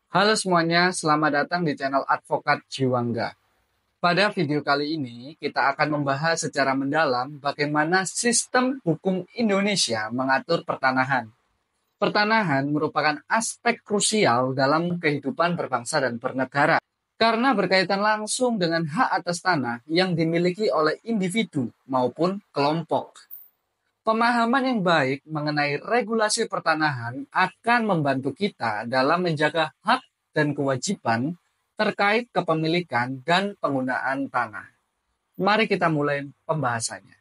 Halo semuanya, selamat datang di channel Advokat Jiwangga. Pada video kali ini, kita akan membahas secara mendalam bagaimana sistem hukum Indonesia mengatur pertanahan. Pertanahan merupakan aspek krusial dalam kehidupan berbangsa dan bernegara, karena berkaitan langsung dengan hak atas tanah yang dimiliki oleh individu maupun kelompok. Pemahaman yang baik mengenai regulasi pertanahan akan membantu kita dalam menjaga hak dan kewajiban terkait kepemilikan dan penggunaan tanah. Mari kita mulai pembahasannya.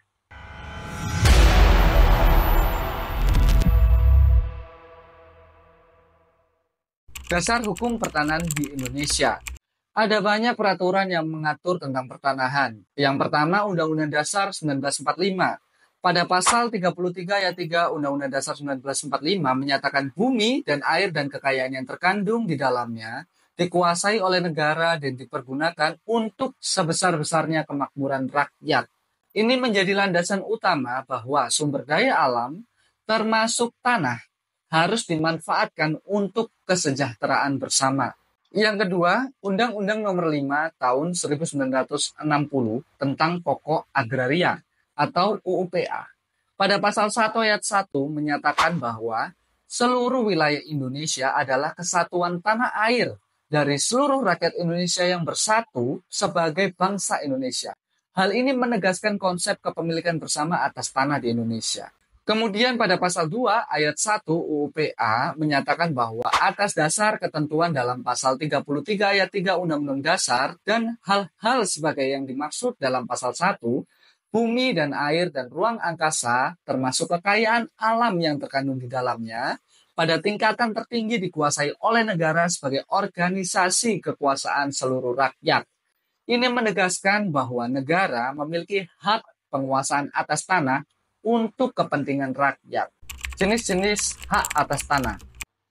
Dasar hukum pertanahan di Indonesia. Ada banyak peraturan yang mengatur tentang pertanahan. Yang pertama, Undang-Undang Dasar 1945. Pada pasal 33 ayat 3 Undang-Undang Dasar 1945 menyatakan bumi dan air dan kekayaan yang terkandung di dalamnya dikuasai oleh negara dan dipergunakan untuk sebesar-besarnya kemakmuran rakyat. Ini menjadi landasan utama bahwa sumber daya alam, termasuk tanah, harus dimanfaatkan untuk kesejahteraan bersama. Yang kedua, Undang-Undang Nomor 5 Tahun 1960 tentang Pokok Agraria atau UUPA. Pada pasal 1 ayat 1 menyatakan bahwa seluruh wilayah Indonesia adalah kesatuan tanah air dari seluruh rakyat Indonesia yang bersatu sebagai bangsa Indonesia. Hal ini menegaskan konsep kepemilikan bersama atas tanah di Indonesia. Kemudian pada pasal 2 ayat 1 UUPA menyatakan bahwa atas dasar ketentuan dalam pasal 33 ayat 3 Undang-Undang Dasar dan hal-hal sebagai yang dimaksud dalam pasal 1, bumi dan air dan ruang angkasa termasuk kekayaan alam yang terkandung di dalamnya pada tingkatan tertinggi dikuasai oleh negara sebagai organisasi kekuasaan seluruh rakyat. Ini menegaskan bahwa negara memiliki hak penguasaan atas tanah untuk kepentingan rakyat. Jenis-jenis hak atas tanah.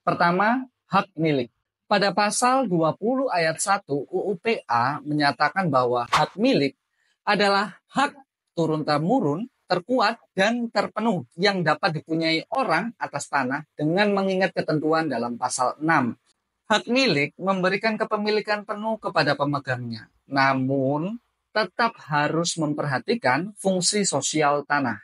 Pertama, hak milik. Pada pasal 20 ayat 1 UUPA menyatakan bahwa hak milik adalah hak turun-temurun, terkuat, dan terpenuh yang dapat dipunyai orang atas tanah dengan mengingat ketentuan dalam pasal 6. Hak milik memberikan kepemilikan penuh kepada pemegangnya, namun tetap harus memperhatikan fungsi sosial tanah.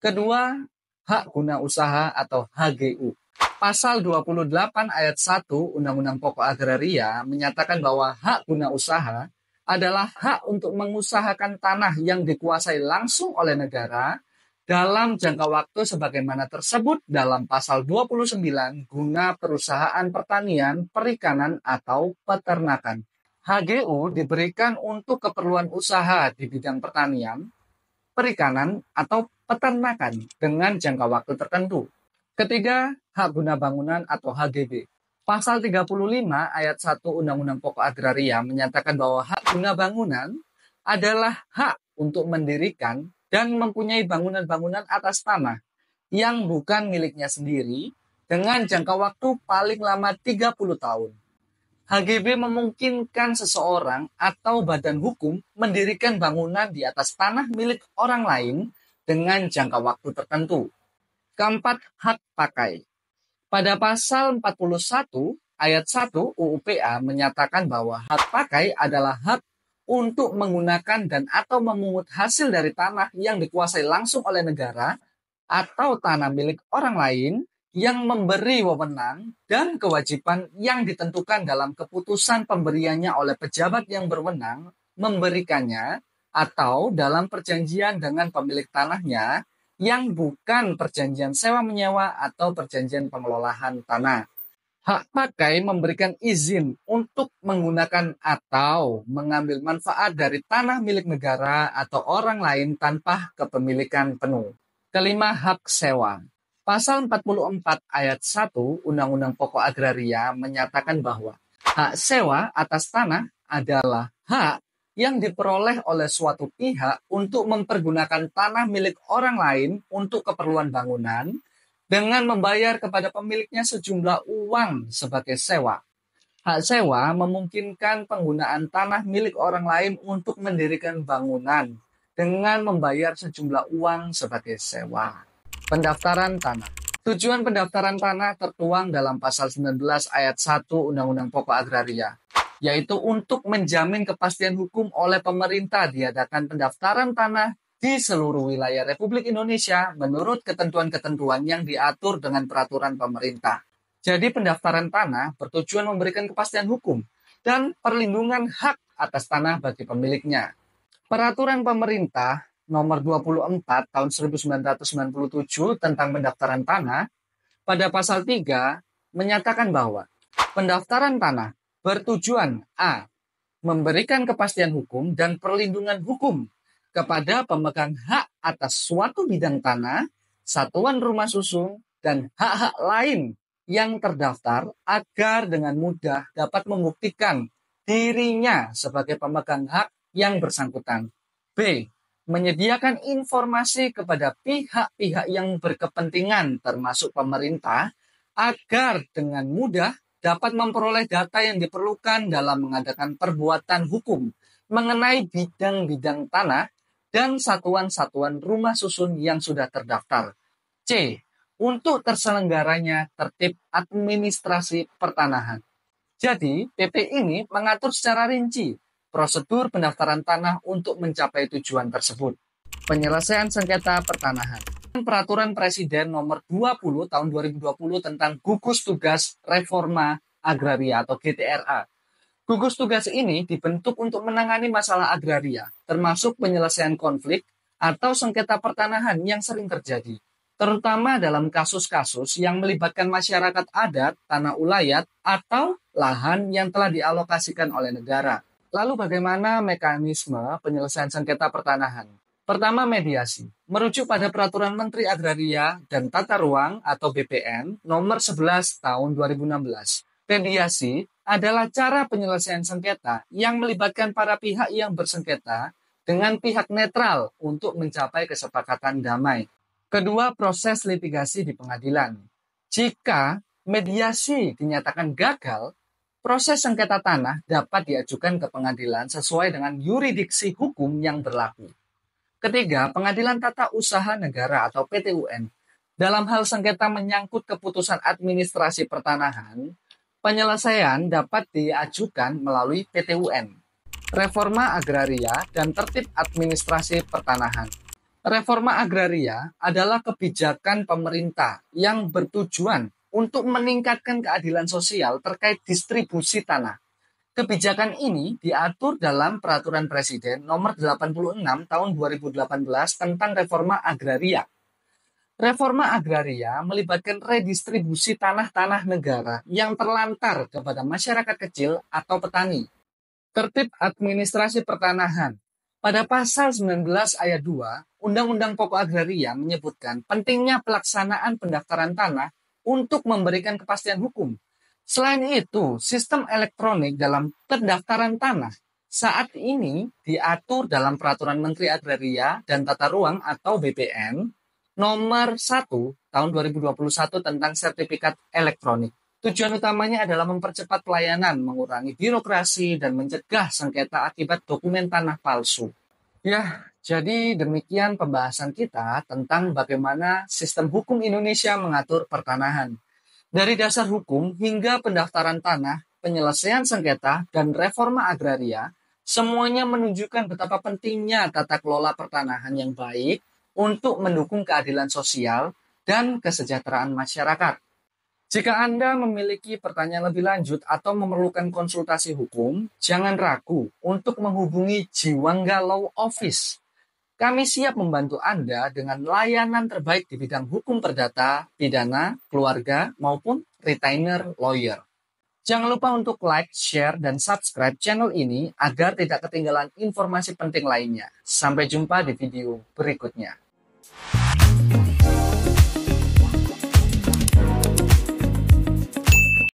Kedua, hak guna usaha atau HGU. Pasal 28 ayat 1 Undang-Undang Pokok Agraria menyatakan bahwa hak guna usaha adalah hak untuk mengusahakan tanah yang dikuasai langsung oleh negara dalam jangka waktu sebagaimana tersebut dalam pasal 29 guna perusahaan pertanian, perikanan, atau peternakan. HGU diberikan untuk keperluan usaha di bidang pertanian, perikanan, atau peternakan dengan jangka waktu tertentu. Ketiga, hak guna bangunan atau HGB. Pasal 35 ayat 1 Undang-Undang Pokok Agraria menyatakan bahwa hak guna bangunan adalah hak untuk mendirikan dan mempunyai bangunan-bangunan atas tanah yang bukan miliknya sendiri dengan jangka waktu paling lama 30 tahun. HGB memungkinkan seseorang atau badan hukum mendirikan bangunan di atas tanah milik orang lain dengan jangka waktu tertentu. Keempat, hak pakai. Pada pasal 41 ayat 1 UUPA menyatakan bahwa hak pakai adalah hak untuk menggunakan dan atau memungut hasil dari tanah yang dikuasai langsung oleh negara atau tanah milik orang lain yang memberi wewenang dan kewajiban yang ditentukan dalam keputusan pemberiannya oleh pejabat yang berwenang memberikannya atau dalam perjanjian dengan pemilik tanahnya yang bukan perjanjian sewa-menyewa atau perjanjian pengelolaan tanah. Hak pakai memberikan izin untuk menggunakan atau mengambil manfaat dari tanah milik negara atau orang lain tanpa kepemilikan penuh. Kelima, hak sewa. Pasal 44 ayat 1 Undang-Undang Pokok Agraria menyatakan bahwa hak sewa atas tanah adalah hak yang diperoleh oleh suatu pihak untuk mempergunakan tanah milik orang lain untuk keperluan bangunan dengan membayar kepada pemiliknya sejumlah uang sebagai sewa. Hak sewa memungkinkan penggunaan tanah milik orang lain untuk mendirikan bangunan dengan membayar sejumlah uang sebagai sewa. Pendaftaran tanah. Tujuan pendaftaran tanah tertuang dalam pasal 19 ayat 1 Undang-Undang Pokok Agraria, yaitu untuk menjamin kepastian hukum oleh pemerintah diadakan pendaftaran tanah di seluruh wilayah Republik Indonesia menurut ketentuan-ketentuan yang diatur dengan peraturan pemerintah. Jadi pendaftaran tanah bertujuan memberikan kepastian hukum dan perlindungan hak atas tanah bagi pemiliknya. Peraturan pemerintah nomor 24 tahun 1997 tentang pendaftaran tanah pada pasal 3 menyatakan bahwa pendaftaran tanah bertujuan A. Memberikan kepastian hukum dan perlindungan hukum kepada pemegang hak atas suatu bidang tanah, satuan rumah susun, dan hak-hak lain yang terdaftar agar dengan mudah dapat membuktikan dirinya sebagai pemegang hak yang bersangkutan. B. Menyediakan informasi kepada pihak-pihak yang berkepentingan termasuk pemerintah agar dengan mudah dapat memperoleh data yang diperlukan dalam mengadakan perbuatan hukum mengenai bidang-bidang tanah dan satuan-satuan rumah susun yang sudah terdaftar. C. Untuk terselenggaranya tertib administrasi pertanahan. Jadi, PP ini mengatur secara rinci prosedur pendaftaran tanah untuk mencapai tujuan tersebut. Penyelesaian sengketa pertanahan. Peraturan Presiden nomor 20 tahun 2020 tentang gugus tugas reforma agraria atau GTRA. Gugus tugas ini dibentuk untuk menangani masalah agraria, termasuk penyelesaian konflik atau sengketa pertanahan yang sering terjadi, terutama dalam kasus-kasus yang melibatkan masyarakat adat, tanah ulayat, atau lahan yang telah dialokasikan oleh negara. Lalu bagaimana mekanisme penyelesaian sengketa pertanahan? Pertama, mediasi. Merujuk pada Peraturan Menteri Agraria dan Tata Ruang atau BPN nomor 11 tahun 2016. Mediasi adalah cara penyelesaian sengketa yang melibatkan para pihak yang bersengketa dengan pihak netral untuk mencapai kesepakatan damai. Kedua, proses litigasi di pengadilan. Jika mediasi dinyatakan gagal, proses sengketa tanah dapat diajukan ke pengadilan sesuai dengan yurisdiksi hukum yang berlaku. Ketiga, Pengadilan Tata Usaha Negara atau PTUN. Dalam hal sengketa menyangkut keputusan administrasi pertanahan, penyelesaian dapat diajukan melalui PTUN. Reforma agraria dan tertib administrasi pertanahan. Reforma agraria adalah kebijakan pemerintah yang bertujuan untuk meningkatkan keadilan sosial terkait distribusi tanah. Kebijakan ini diatur dalam Peraturan Presiden nomor 86 tahun 2018 tentang reforma agraria. Reforma agraria melibatkan redistribusi tanah-tanah negara yang terlantar kepada masyarakat kecil atau petani. Tertib administrasi pertanahan. Pada pasal 19 ayat 2, Undang-Undang Pokok Agraria menyebutkan pentingnya pelaksanaan pendaftaran tanah untuk memberikan kepastian hukum. Selain itu, sistem elektronik dalam pendaftaran tanah saat ini diatur dalam Peraturan Menteri Agraria dan Tata Ruang atau BPN nomor 1 tahun 2021 tentang sertifikat elektronik. Tujuan utamanya adalah mempercepat pelayanan, mengurangi birokrasi, dan mencegah sengketa akibat dokumen tanah palsu. Ya, jadi demikian pembahasan kita tentang bagaimana sistem hukum Indonesia mengatur pertanahan. Dari dasar hukum hingga pendaftaran tanah, penyelesaian sengketa, dan reforma agraria, semuanya menunjukkan betapa pentingnya tata kelola pertanahan yang baik untuk mendukung keadilan sosial dan kesejahteraan masyarakat. Jika Anda memiliki pertanyaan lebih lanjut atau memerlukan konsultasi hukum, jangan ragu untuk menghubungi Jiwangga Law Office. Kami siap membantu Anda dengan layanan terbaik di bidang hukum perdata, pidana, keluarga, maupun retainer lawyer. Jangan lupa untuk like, share, dan subscribe channel ini agar tidak ketinggalan informasi penting lainnya. Sampai jumpa di video berikutnya.